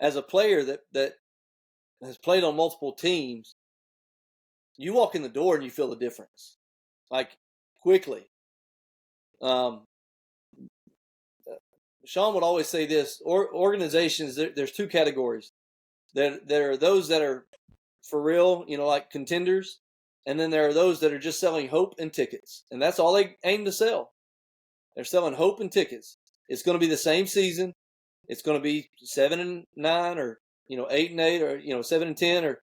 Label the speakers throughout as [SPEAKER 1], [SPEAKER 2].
[SPEAKER 1] as a player that has played on multiple teams, you walk in the door and you feel the difference, like quickly. Sean would always say this: organizations, there's two categories. There are those that are for real, like contenders, and then there are those that are just selling hope and tickets, and that's all they aim to sell. They're selling hope and tickets. It's going to be the same season. It's going to be 7-9, or 8-8, or 7-10,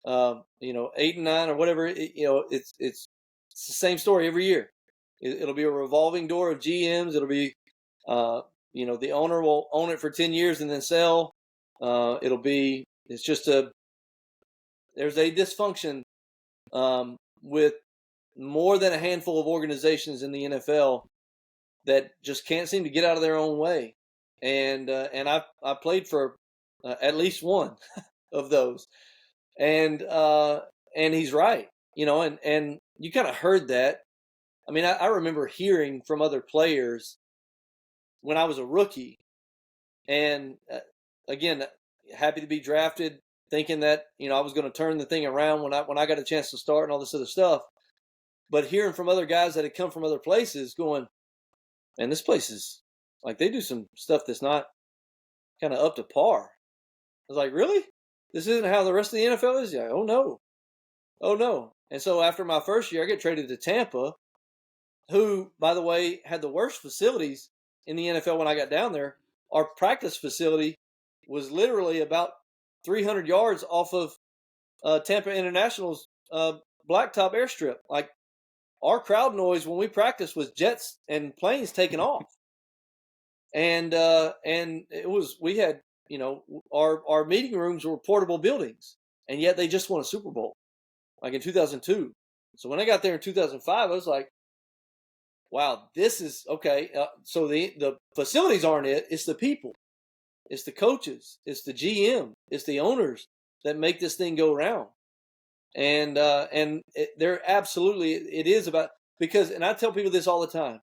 [SPEAKER 1] or 8-9, or whatever. It's the same story every year. It'll be a revolving door of GMs. It'll be the owner will own it for 10 years and then sell. It's just there's a dysfunction with more than a handful of organizations in the NFL that just can't seem to get out of their own way. And I played for at least one of those. And he's right, and you kind of heard that. I mean, I remember hearing from other players when I was a rookie, and again, happy to be drafted, thinking that I was going to turn the thing around when I got a chance to start and all this other stuff. But hearing from other guys that had come from other places, going, man, this place is like, they do some stuff that's not kind of up to par. I was like, really? This isn't how the rest of the NFL is? Yeah. Oh no. And so after my first year, I get traded to Tampa, who, by the way, had the worst facilities in the NFL when I got down there. Our practice facility was literally about 300 yards off of Tampa International's blacktop airstrip. Like, our crowd noise when we practiced was jets and planes taking off. And we had, our meeting rooms were portable buildings, and yet they just won a Super Bowl, like in 2002. So when I got there in 2005, I was like, wow, this is okay. So the facilities aren't it. It's the people. It's the coaches. It's the GM. It's the owners that make this thing go round. And they're absolutely, it is about, because, and I tell people this all the time.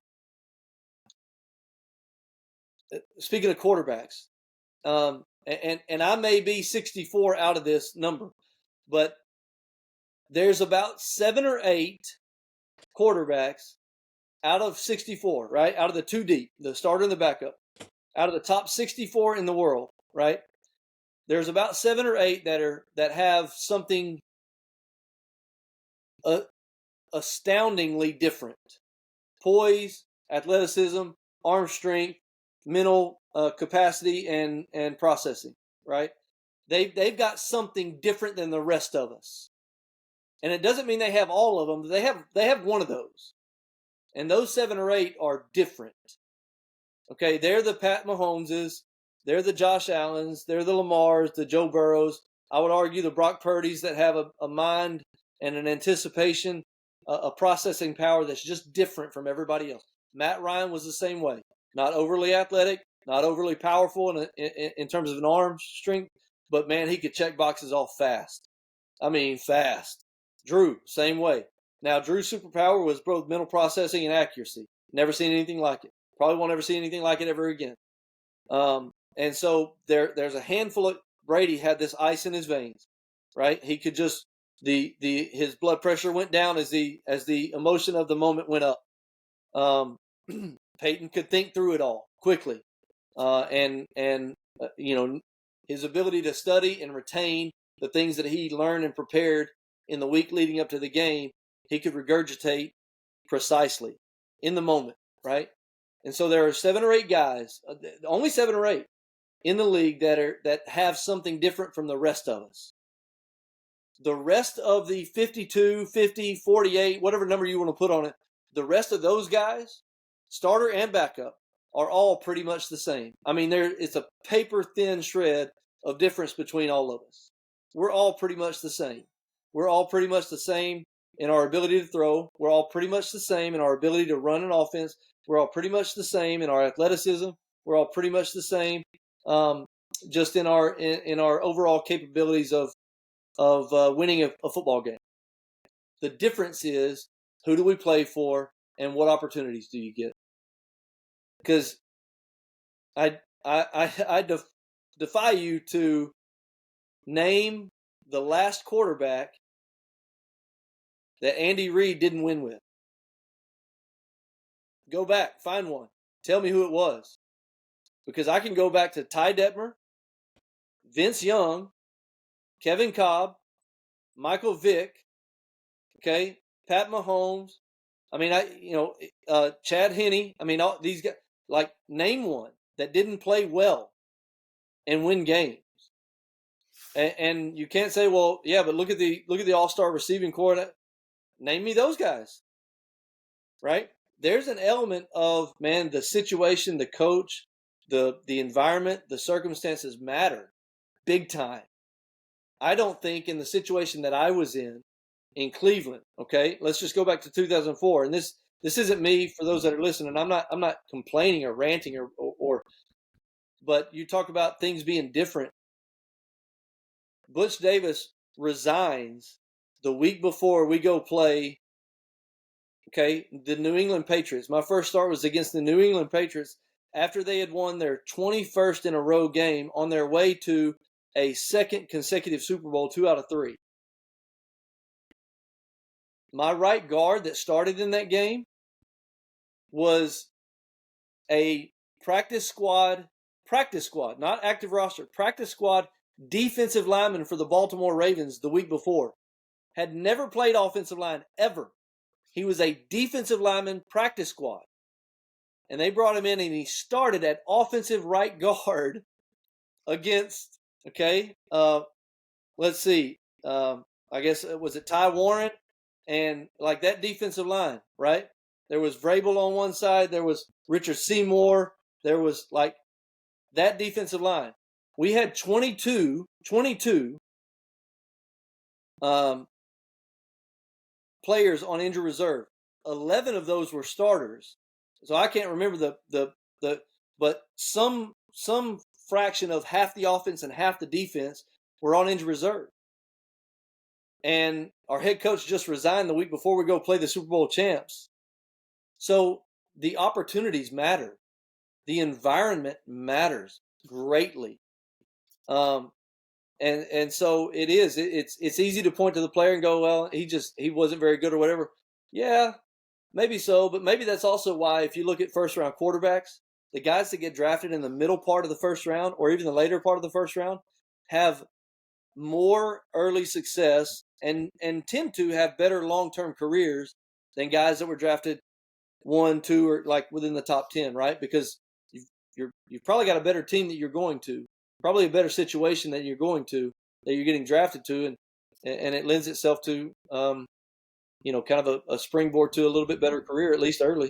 [SPEAKER 1] Speaking of quarterbacks, and I may be 64 out of this number, but there's about 7 or 8 quarterbacks out of 64, right? Out of the 2 deep, the starter and the backup, out of the top 64 in the world, right? There's about 7 or 8 that have something astoundingly different: poise, athleticism, arm strength, mental capacity, and processing, right? They've got something different than the rest of us. And it doesn't mean they have all of them, but they have one of those. And those 7 or 8 are different. Okay, they're the Pat Mahomeses, they're the Josh Allens, they're the Lamars, the Joe Burrows. I would argue the Brock Purdy's that have a mind and an anticipation, a processing power that's just different from everybody else. Matt Ryan was the same way. Not overly athletic, not overly powerful in terms of an arm strength, but man, he could check boxes off fast. I mean, fast. Drew, same way. Now, Drew's superpower was both mental processing and accuracy. Never seen anything like it. Probably won't ever see anything like it ever again. And so there's a handful of, Brady had this ice in his veins, right? He could just, his blood pressure went down as the emotion of the moment went up. Peyton could think through it all quickly, and his ability to study and retain the things that he learned and prepared in the week leading up to the game, he could regurgitate precisely in the moment, right? And so there are 7 or 8 guys, only 7 or 8 in the league that have something different from the rest of us. The rest of the 52, 50, 48, whatever number you want to put on it, the rest of those guys, starter and backup, are all pretty much the same. I mean, it's a paper-thin shred of difference between all of us. We're all pretty much the same. We're all pretty much the same in our ability to throw. We're all pretty much the same in our ability to run an offense. We're all pretty much the same in our athleticism. We're all pretty much the same just in our overall capabilities of winning a football game. The difference is, who do we play for and what opportunities do you get? Because I defy you to name the last quarterback that Andy Reid didn't win with. Go back, find one. Tell me who it was. Because I can go back to Ty Detmer, Vince Young, Kevin Cobb, Michael Vick, okay, Pat Mahomes. I mean, Chad Henne. I mean, all these guys. Like, name one that didn't play well and win games. And you can't say, well, yeah, but look at the All-Star receiving corps. Name me those guys, right? There's an element of, man, the situation, the coach, the environment, the circumstances matter big time. I don't think in the situation that I was in Cleveland, okay, let's just go back to 2004. And this isn't me, for those that are listening. I'm not complaining or ranting or but you talk about things being different. Butch Davis resigns the week before we go play, okay, the New England Patriots. My first start was against the New England Patriots after they had won their 21st in a row game on their way to a second consecutive Super Bowl, 2 out of 3. My right guard that started in that game was a practice squad, not active roster, practice squad defensive lineman for the Baltimore Ravens the week before. Had never played offensive line ever. He was a defensive lineman practice squad. And they brought him in and he started at offensive right guard against, okay, let's see, I guess, was it Ty Warren? And like that defensive line, right? There was Vrabel on one side. There was Richard Seymour. There was like that defensive line. We had 22 players on injured reserve. 11 of those were starters. So I can't remember but some fraction of half the offense and half the defense were on injured reserve. And our head coach just resigned the week before we go play the Super Bowl champs. So the opportunities matter. The environment matters greatly. And so it is. It's easy to point to the player and go, well, he wasn't very good or whatever. Yeah, maybe so. But maybe that's also why, if you look at first-round quarterbacks, the guys that get drafted in the middle part of the first round or even the later part of the first round have more early success and tend to have better long-term careers than guys that were drafted 1, 2, or like within the top 10, right? Because you've probably got a better team that you're going to, probably a better situation that you're getting drafted to, and it lends itself to, kind of a springboard to a little bit better career, at least early.